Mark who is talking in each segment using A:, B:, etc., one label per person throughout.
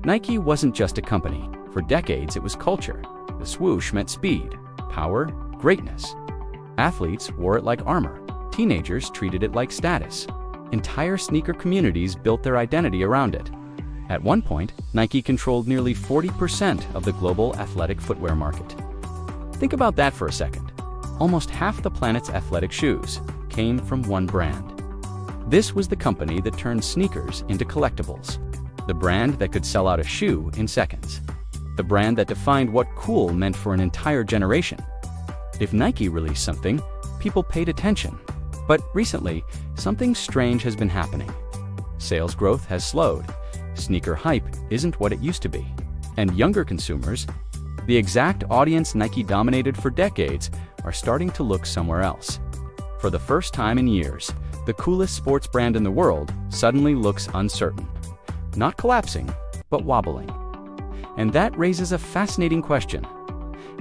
A: Nike wasn't just a company. For decades, it was culture. The swoosh meant speed, power, greatness. Athletes wore it like armor. Teenagers treated it like status. Entire sneaker communities built their identity around it. At one point, Nike controlled nearly 40% of the global athletic footwear market. Think about that for a second. Almost half the planet's athletic shoes came from one brand. This was the company that turned sneakers into collectibles. The brand that could sell out a shoe in seconds. The brand that defined what cool meant for an entire generation. If Nike released something, people paid attention. But recently, something strange has been happening. Sales growth has slowed. Sneaker hype isn't what it used to be. And younger consumers, the exact audience Nike dominated for decades, are starting to look somewhere else. For the first time in years, the coolest sports brand in the world suddenly looks uncertain. Not collapsing, but wobbling. And that raises a fascinating question.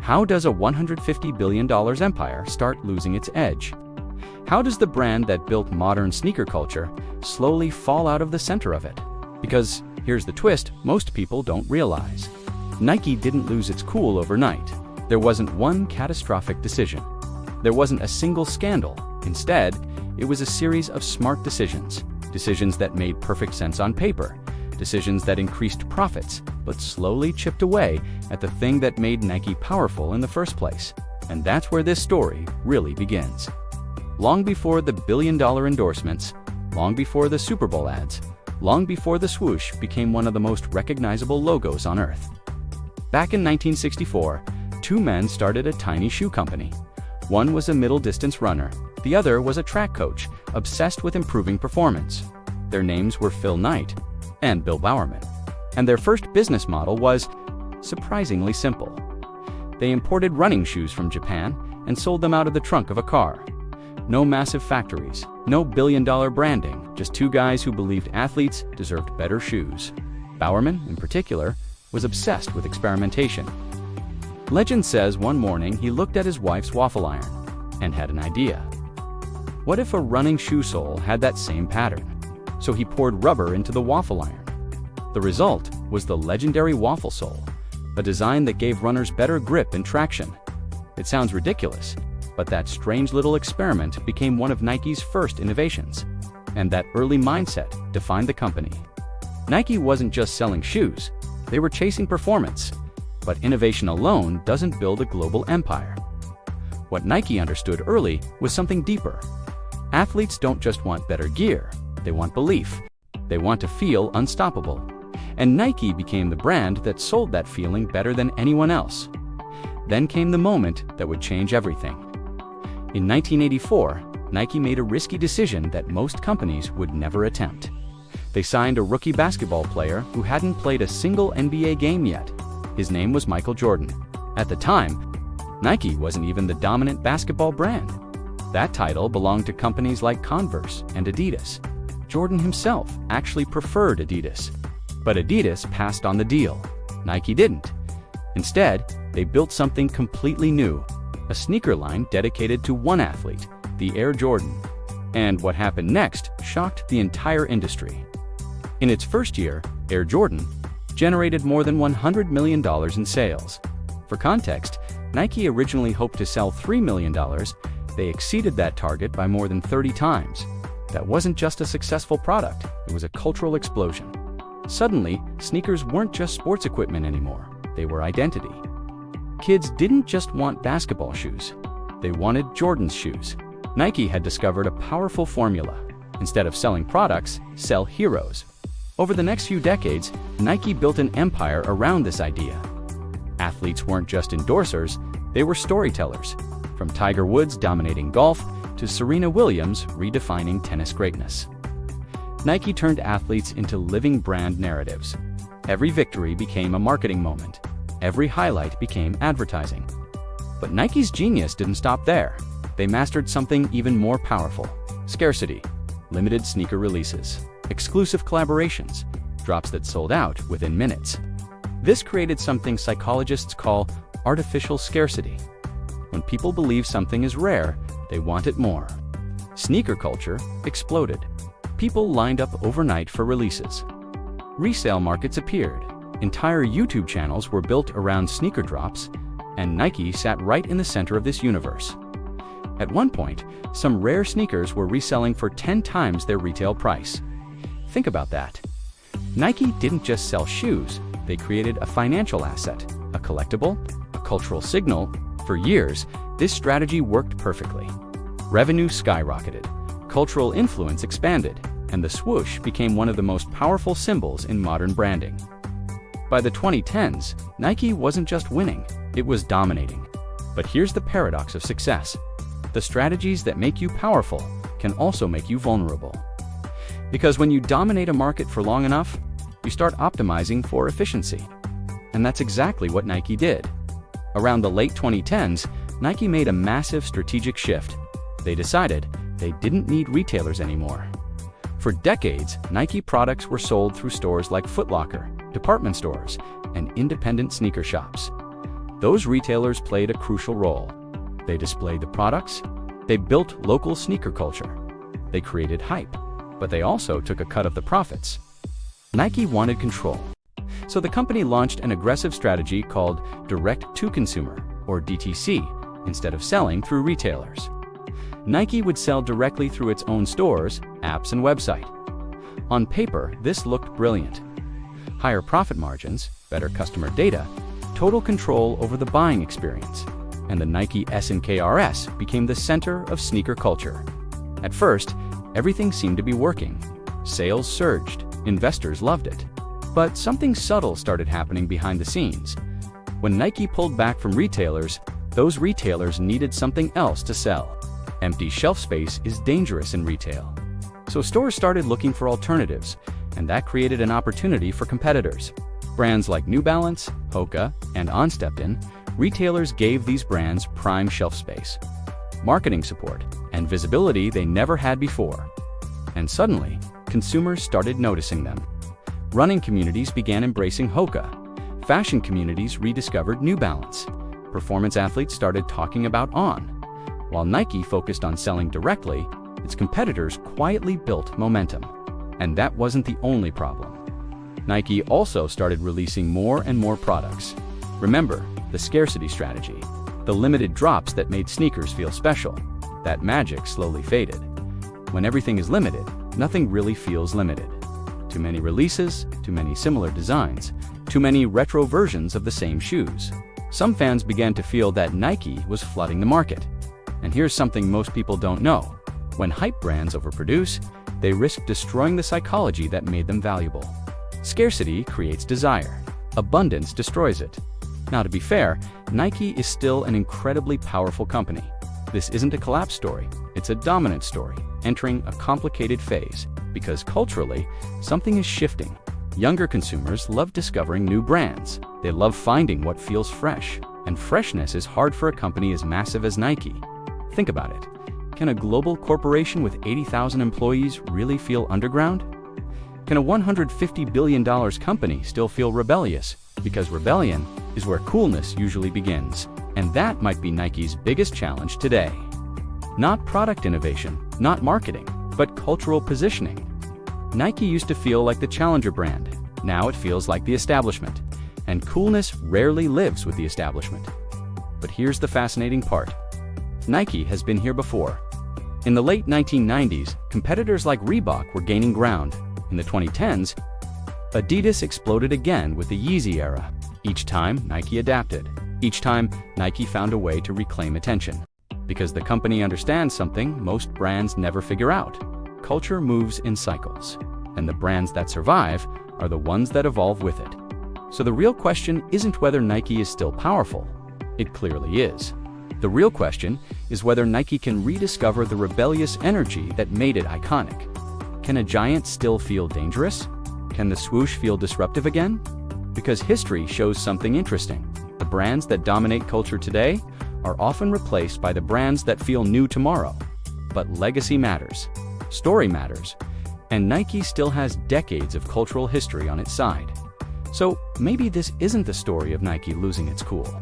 A: How does a $150 billion empire start losing its edge? How does the brand that built modern sneaker culture slowly fall out of the center of it? Because here's the twist most people don't realize. Nike didn't lose its cool overnight. There wasn't one catastrophic decision. There wasn't a single scandal. Instead, it was a series of smart decisions. Decisions that made perfect sense on paper. Decisions that increased profits, but slowly chipped away at the thing that made Nike powerful in the first place. And that's where this story really begins. Long before the billion-dollar endorsements, long before the Super Bowl ads, long before the swoosh became one of the most recognizable logos on Earth. Back in 1964, two men started a tiny shoe company. One was a middle-distance runner, the other was a track coach, obsessed with improving performance. Their names were Phil Knight and Bill Bowerman. And their first business model was surprisingly simple. They imported running shoes from Japan and sold them out of the trunk of a car. No massive factories, no billion-dollar branding, just two guys who believed athletes deserved better shoes. Bowerman, in particular, was obsessed with experimentation. Legend says one morning he looked at his wife's waffle iron and had an idea. What if a running shoe sole had that same pattern? So he poured rubber into the waffle iron. The result was the legendary waffle sole, a design that gave runners better grip and traction. It sounds ridiculous, but that strange little experiment became one of Nike's first innovations. And that early mindset defined the company. Nike wasn't just selling shoes, they were chasing performance. But innovation alone doesn't build a global empire. What Nike understood early was something deeper. Athletes don't just want better gear, they want belief. They want to feel unstoppable. And Nike became the brand that sold that feeling better than anyone else. Then came the moment that would change everything. In 1984, Nike made a risky decision that most companies would never attempt. They signed a rookie basketball player who hadn't played a single NBA game yet. His name was Michael Jordan. At the time, Nike wasn't even the dominant basketball brand. That title belonged to companies like Converse and Adidas. Jordan himself actually preferred Adidas. But Adidas passed on the deal. Nike didn't. Instead, they built something completely new, a sneaker line dedicated to one athlete, the Air Jordan. And what happened next shocked the entire industry. In its first year, Air Jordan generated more than $100 million in sales. For context, Nike originally hoped to sell $3 million. They exceeded that target by more than 30 times. That wasn't just a successful product, it was a cultural explosion. Suddenly, sneakers weren't just sports equipment anymore, they were identity. Kids didn't just want basketball shoes, they wanted Jordan's shoes. Nike had discovered a powerful formula. Instead of selling products, sell heroes. Over the next few decades, Nike built an empire around this idea. Athletes weren't just endorsers, they were storytellers. From Tiger Woods dominating golf to Serena Williams redefining tennis greatness. Nike turned athletes into living brand narratives. Every victory became a marketing moment. Every highlight became advertising. But Nike's genius didn't stop there. They mastered something even more powerful: scarcity, limited sneaker releases, exclusive collaborations, drops that sold out within minutes. This created something psychologists call artificial scarcity. When people believe something is rare, they want it more. Sneaker culture exploded. People lined up overnight for releases. Resale markets appeared. Entire YouTube channels were built around sneaker drops, and Nike sat right in the center of this universe. At one point, some rare sneakers were reselling for 10 times their retail price. Think about that. Nike didn't just sell shoes, they created a financial asset, a collectible, a cultural signal. For years, this strategy worked perfectly. Revenue skyrocketed, cultural influence expanded, and the swoosh became one of the most powerful symbols in modern branding. By the 2010s, Nike wasn't just winning, it was dominating. But here's the paradox of success. The strategies that make you powerful can also make you vulnerable. Because when you dominate a market for long enough, you start optimizing for efficiency. And that's exactly what Nike did. Around the late 2010s, Nike made a massive strategic shift. They decided they didn't need retailers anymore. For decades, Nike products were sold through stores like Foot Locker, department stores, and independent sneaker shops. Those retailers played a crucial role. They displayed the products, they built local sneaker culture, they created hype, but they also took a cut of the profits. Nike wanted control. So the company launched an aggressive strategy called direct-to-consumer, or DTC, instead of selling through retailers. Nike would sell directly through its own stores, apps, and website. On paper, this looked brilliant. Higher profit margins, better customer data, total control over the buying experience, and the Nike SNKRS became the center of sneaker culture. At first, everything seemed to be working. Sales surged, investors loved it. But something subtle started happening behind the scenes. When Nike pulled back from retailers, those retailers needed something else to sell. Empty shelf space is dangerous in retail. So stores started looking for alternatives, and that created an opportunity for competitors. Brands like New Balance, Hoka, and On stepped in. Retailers gave these brands prime shelf space, marketing support, and visibility they never had before. And suddenly, consumers started noticing them. Running communities began embracing Hoka. Fashion communities rediscovered New Balance. Performance athletes started talking about On. While Nike focused on selling directly, its competitors quietly built momentum. And that wasn't the only problem. Nike also started releasing more and more products. Remember, the scarcity strategy, the limited drops that made sneakers feel special. That magic slowly faded. When everything is limited, nothing really feels limited. Too many releases, too many similar designs, too many retro versions of the same shoes. Some fans began to feel that Nike was flooding the market. And here's something most people don't know. When hype brands overproduce, they risk destroying the psychology that made them valuable. Scarcity creates desire. Abundance destroys it. Now, to be fair, Nike is still an incredibly powerful company. This isn't a collapse story, it's a dominant story, entering a complicated phase. Because culturally, something is shifting. Younger consumers love discovering new brands. They love finding what feels fresh. And freshness is hard for a company as massive as Nike. Think about it. Can a global corporation with 80,000 employees really feel underground? Can a $150 billion company still feel rebellious? Because rebellion is where coolness usually begins. And that might be Nike's biggest challenge today. Not product innovation, not marketing, but cultural positioning. Nike used to feel like the challenger brand. Now it feels like the establishment. And coolness rarely lives with the establishment. But here's the fascinating part. Nike has been here before. In the late 1990s, competitors like Reebok were gaining ground. In the 2010s, Adidas exploded again with the Yeezy era. Each time, Nike adapted. Each time, Nike found a way to reclaim attention. Because the company understands something most brands never figure out. Culture moves in cycles, and the brands that survive are the ones that evolve with it. So the real question isn't whether Nike is still powerful. It clearly is. The real question is whether Nike can rediscover the rebellious energy that made it iconic. Can a giant still feel dangerous? Can the swoosh feel disruptive again? Because history shows something interesting. The brands that dominate culture today are often replaced by the brands that feel new tomorrow. But legacy matters. Story matters. And Nike still has decades of cultural history on its side. So maybe this isn't the story of Nike losing its cool.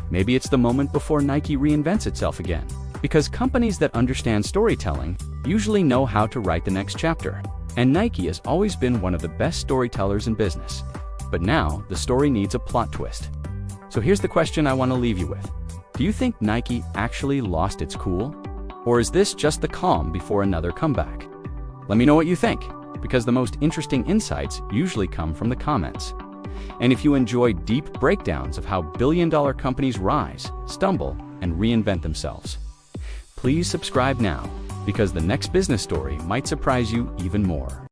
A: Maybe it's the moment before Nike reinvents itself again. Because companies that understand storytelling usually know how to write the next chapter. And Nike has always been one of the best storytellers in business. But now, the story needs a plot twist. So here's the question I want to leave you with. Do you think Nike actually lost its cool? Or is this just the calm before another comeback? Let me know what you think, because the most interesting insights usually come from the comments. And if you enjoy deep breakdowns of how billion-dollar companies rise, stumble, and reinvent themselves, please subscribe now, because the next business story might surprise you even more.